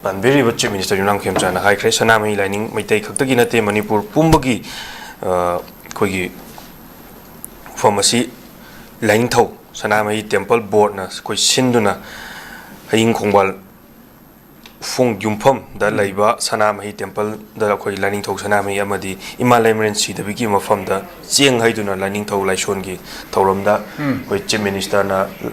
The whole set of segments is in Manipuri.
Very much Minister Yunang Khemchana High Sanami lining may take Hataginate Manipur Pumbagi Kogi Pharmacy Line Toe Sanami Temple Boardnas Koi Sinduna Haing Kongbal Fung Yumpum the Laiba Sanami Temple the Koi lining toe Sanami Amadi Imalamerency the Bigima from the Jiang Haiduna lining toe Lashongi Torumda with Chief Minister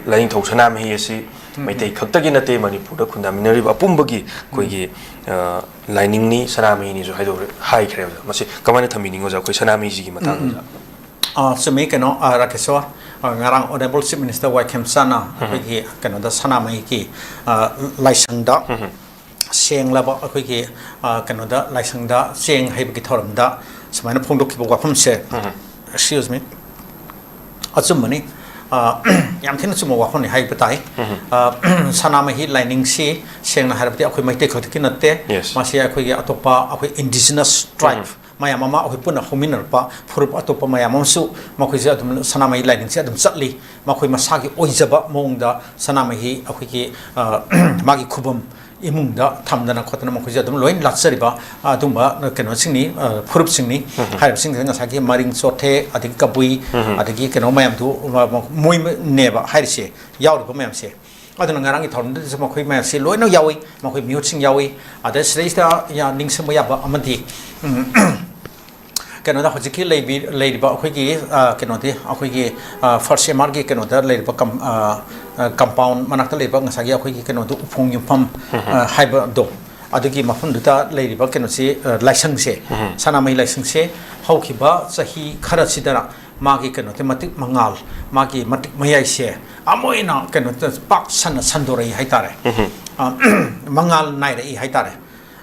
lining toe Sanami may take Hataginate Manipur Kundaminari Pumbagi Kogi lining ni Sanami is high crave. Must come on meaning was a Sanami Zigimatan. So make an Rakeswa, Narang Honorable Chief Minister Wakem Sana, Canada Sanamiki, Lysanda, saying Lava Aquiki, Canada, Lysanda, saying Habikitoramda, Samana Punduki Wapum said, excuse me, Azumani. Yam tin sumo wa khoni hai batai sanama hi lining si seng na harapti akhoi maite khotikin natte masia akhoi ge atopa akhoi indigenous tribe maya mama akhoi puna hominar pa furup atopa maya mamsu makhoi se adum sanama hi lining se adum chatli makhoi masagi oijaba mongda sanama hi akhoi ge magi khubam imungda thamdana khotana makhoi adum loin latsariba adumba keno singni furup singni harap sing nga sagi maring chothe adik kabui adigi keno mayam du moi neba harise yauri mayam se aduna ngarang thorn de makhoi mayam se loino yawi makhoi miut sing yawi ada sreista ya ningsam ya ba amadi keno da hojiki leibi ba akhoi gi keno de akhoi gi first year gi keno da leiba compound manakta leiba ngasagi akhoi gi keno du upong yumpham haiba do adagi mafun duta leiba keno si license se sanamai license se haukiba sahi khara sidara magi keno te matik mangal magi matik mayai se amoina keno pak san sandore haitare mangal naire haitare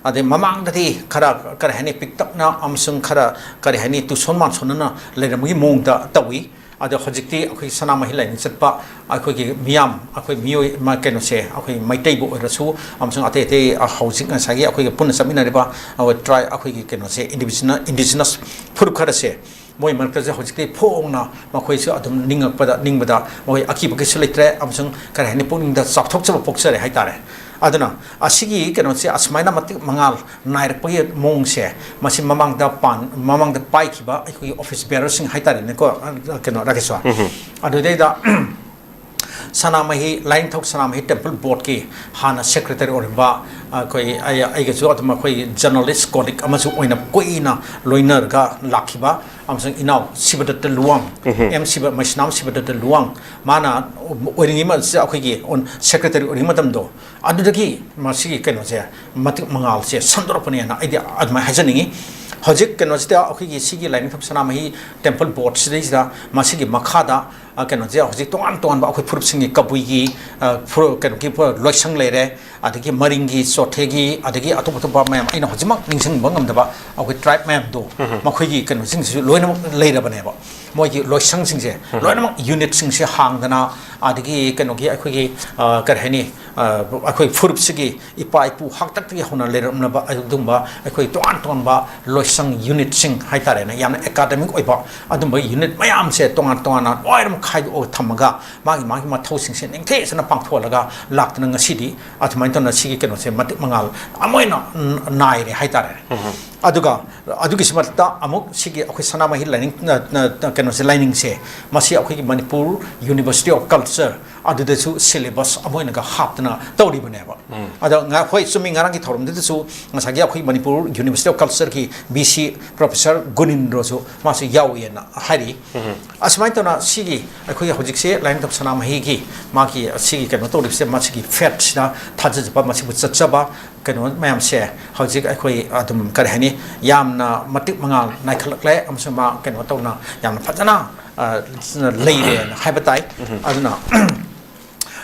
ade mamang dati khara karhani pick na amsung khara karhani tu sonman sonana leramgi mongda tawi ade hojikti akhoi sanama hilai chatpa akhoi gi miam akhoi mioi ma keno se akhoi maitai bo rasu amsung ate te housing sagi akhoi pun samina riba try akhoi gi keno se indigenous fur khara se moi markaze hojikti phongna makhoi se adum ningbada moi akiba ke sulitre amsung karhani puning da sakthok chaba poksare haitare aduna asigi keno se asmaina matik mangal nair pagi mong se masi mamang da pai kiba ai office bearer sing haitare ne ko keno rakeswa adu dei da sanamahi line thok sanamahi temple board ki hana secretary orba koi ai ge chu atma koi journalist colleague amasu oina koina loiner ga lakhiba amsang inau sibadat luang mc masnam sibadat luang mana oringi ma se akhoi gi on secretary oringi matam do adudagi masi keno se matik mangal se sandropani na idea adma hajaningi hojik keno se akhoi gi sigi line thok sanamahi temple board sida masi gi makhada keno je hojik ton ba akhoi furup singi kabui gi keno ki loisang lere adagi maringi sothegi adagi atopa mayam aina hojimak ningsang bangam daba akhoi tribe mayam do makhoi gi keno sing loina leira bane ba moi gi loisang sing se loina unit sing se hangdana adagi keno gi akhoi gi karhani akhoi furup sigi ipai pu haktak ti hona leram ba adumba akhoi ton ba loisang unit sing haitare na yam academic oiba adumba unit mayam se ton na oiram khai o thamaga magi ma thau sing se ningthe sana pangtholaga laktana ngasidi athmai ton sigi keno se matik mangal amoina nai re haitare adugi simarta amuk sigi akhoi sanama hi lining keno se lining se masi akhoi Manipur University of Culture adude su syllabus amoina ga haptana tawri bane ba ada nga khoi sumi ngarang ki thorum de su ngasagi akhoi Manipur University of Culture ki BC Professor Gunindro su masi yawi na hari asmai tona sigi akhoi hojik se line of sanama hi ki maki sigi keno tawri se masi ki fat na thajaba masi bu chachaba keno mayam se hojik akhoi adum karhani yamna matik mangal nai khalakle amsama keno tawna yamna phajana leire haibatai aduna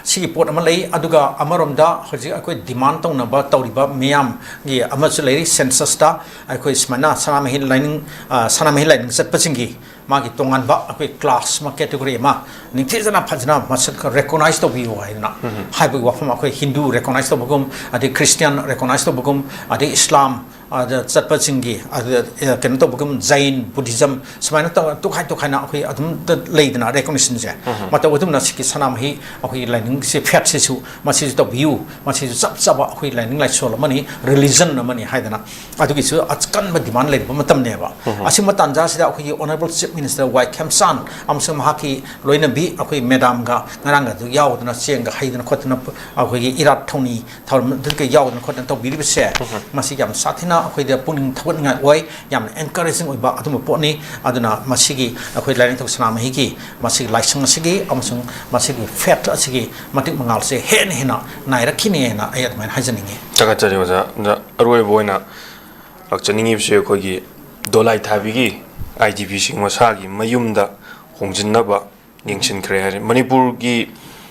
sigi pot ama lei aduga amaromda hojik akoi demand tong na ba tawriba miyam gi amachu leiri census ta akoi smana sanamahi lining satpachingi magi tongan ba akoi class ma category ma ningthi jana phajna masak recognize to bi wa na hai bu wa phama akoi Hindu recognize to bugum adi Christian recognize to bugum adi Islam ada chatpa chingi ada ken to bugum Jain Buddhism smaina to khai na akoi adum leidna recognition je mata wadum na siki sanam hi akoi lining se phet se su ma se to view ma se chap chap akoi lining lai sol mani religion na mani haidana adu ki su achkan ma demand le matam ne ba asima tanja sida akoi honorable chief minister 𝐍𝐀𝐿 amsam haki loina bi akoi madam ga ngarang ga yaw na cheng ga haidana khotna akoi irat thoni thawm ke yaw na khotna to bi se masi yam sathina akoi de puning thawat ngai oi yam encouraging oi ba atu po ni aduna masigi akoi lain thok sana ma hi ki masigi laisang sigi amsung masigi fat asigi matik mangal se hen hena nai rakhine na ayat man hajaninge chaga chari waja aroi boina lakchaningi bse khoi gi dolai thabi gi IDP sing masagi mayumda hongjinna ba ningshin khre hari manipur gi